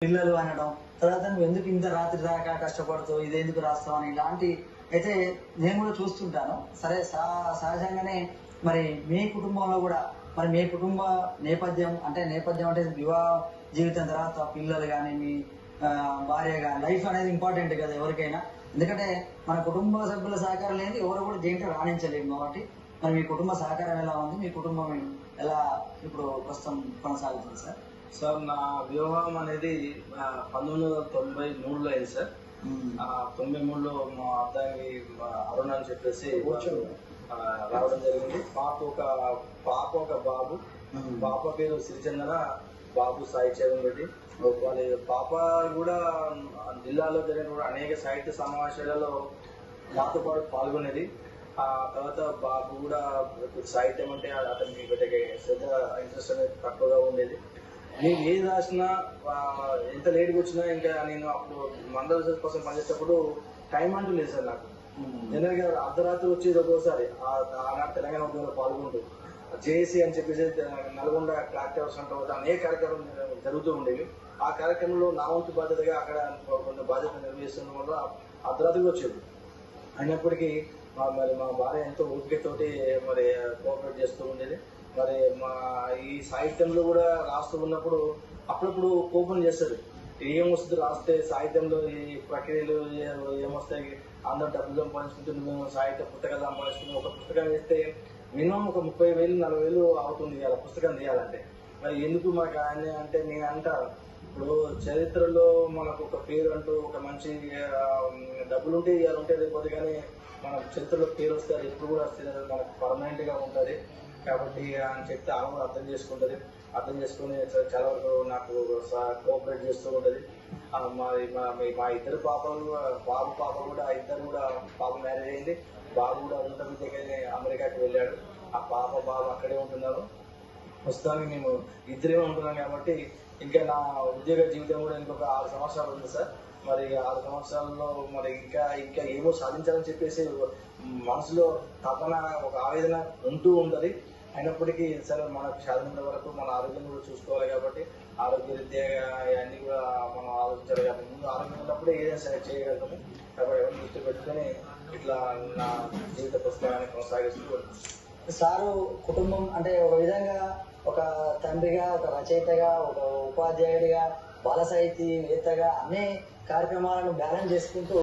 పిల్లలు అనడం, తర్వాత నువ్వు ఎందుకు ఇంత రాత్రి దాకా కష్టపడుతావు, ఇది ఎందుకు రాస్తావు అని ఇలాంటి అయితే నేను కూడా చూస్తుంటాను. సరే సహజంగానే మరి మీ కుటుంబంలో కూడా మరి మీ కుటుంబ నేపథ్యం అంటే వివాహ జీవితం తర్వాత పిల్లలు కానీ మీ భార్య కానీ లైఫ్ అనేది ఇంపార్టెంట్ కదా ఎవరికైనా. ఎందుకంటే మన కుటుంబ సభ్యుల సహకారం లేని ఎవరు కూడా దేంట్లో రాణించలేము. కాబట్టి మరి మీ కుటుంబ సహకారం ఎలా ఉంది, మీ కుటుంబం ఎలా ఇప్పుడు ప్రస్తుతం కొనసాగుతుంది సార్? సార్ నా వివాహం అనేది 1993లో అయింది సార్. 93లో మా అబ్బాయి అరుణ్ అని చెప్పేసి రావడం జరిగింది. పాప ఒక బాబు. పాప పేరు సిరిచందన, బాబు సాయి చరణ్ రెడ్డి. వాళ్ళ పాప కూడా జిల్లాలో జరిగిన అనేక సాహిత్య సమావేశాలలో నాతో పాటు పాల్గొనేది. ఆ తర్వాత బాబు కూడా సాహిత్యం అంటే అతనికి పెద్దగా శ్రద్ధ ఇంట్రెస్ట్ అనేది తక్కువగా ఉండేది. నేను ఏది రాసినా ఎంత లేట్గా వచ్చినా ఇంకా నేను అప్పుడు మండల రిసర్చ్ కోసం పనిచేసేటప్పుడు టైం అంటూ లేదు సార్ నాకు. జనరల్గా అర్ధరాత్రి వచ్చేది ఒక్కోసారి ఆనాడు తెలంగాణ ఉద్యమంలో పాల్గొంటూ జేఏసీ అని చెప్పేసి నల్గొండ క్లాక్ టవర్స్ అంటే అనేక కార్యక్రమం జరుగుతూ ఉండేవి. ఆ కార్యక్రమంలో నా వంతు బాధ్యతగా అక్కడ కొన్ని బాధ్యతలు నిర్వహిస్తున్న వల్ల అర్ధరాత్రిగా వచ్చేది. అయినప్పటికీ మరి మా భార్య ఎంతో ఓపికతోటి మరి కోఆపరేట్ చేస్తూ ఉండేది. మరి మా ఈ సాహిత్యంలో కూడా రాస్తూ ఉన్నప్పుడు అప్పుడప్పుడు కోపం చేస్తుంది. ఏమొస్తుంది రాస్తే సాహిత్యంలో ఈ ప్రక్రియలు ఏమొస్తాయి, అందరూ డబ్బులు సంపాదించుకుంటున్నాము, సాహిత్య పుస్తకాలు సంపాదిస్తున్నాం. ఒక పుస్తకం వేస్తే మినిమం ఒక 30,000 40,000 అవుతుంది ఇవాళ పుస్తకం తీయాలంటే. మరి ఎందుకు మాకు ఆయన అంటే నేను అంటాను, ఇప్పుడు చరిత్రలో మనకు ఒక పేరు అంటూ ఒక మంచి డబ్బులుంటే ఇవాళ ఉంటే రేపు కానీ మన చరిత్రలో పేరు వస్తే అది ఎప్పుడు కూడా మనకు పర్మనెంట్గా ఉంటుంది. కాబట్టి అని చెప్తే ఆమె కూడా అర్థం చేసుకుని చాలా వరకు నాకు కోఆపరేట్ చేస్తూ ఉంటుంది. మా ఇద్దరు పాపలు, బాబు పాప కూడా ఇద్దరు కూడా పాప మ్యారేజ్ అయింది. బాబు కూడా ఉన్నత విద్యకనే అమెరికాకి వెళ్ళాడు. ఆ బాబు అక్కడే ఉంటున్నారు. ప్రస్తుతానికి మేము ఇద్దరే ఉంటున్నాం కాబట్టి ఇంకా నా ఉద్యోగ జీవితం కూడా ఇంకొక 6 సంవత్సరాలు ఉంది సార్. మరి 6 సంవత్సరాల్లో మరి ఇంకా ఏమో సాధించాలని చెప్పేసి మనసులో తపన, ఒక ఆవేదన ఉంటూ ఉంటుంది. అయినప్పటికీ సరే మనకు సాధించిన వరకు మన ఆరోగ్యం కూడా చూసుకోవాలి కాబట్టి ఆరోగ్యరీత్యా అన్నీ కూడా మనం ఆలోచించాలి కాబట్టి ముందు ఆరోగ్యం ఉన్నప్పుడే ఏదైనా సరే చేయగలుగుతాము. కాబట్టి ఎవరిని దృష్టి పెట్టుకొని ఇట్లా నా జీవిత పుస్తకాన్ని కొనసాగిస్తూ సారు కుటుంబం అంటే ఒక విధంగా ఒక తండ్రిగా, ఒక రచయితగా, ఒక ఉపాధ్యాయుడిగా, బాల సాహితీవేత్తగా అన్ని కార్యక్రమాలను బ్యాలెన్స్ చేసుకుంటూ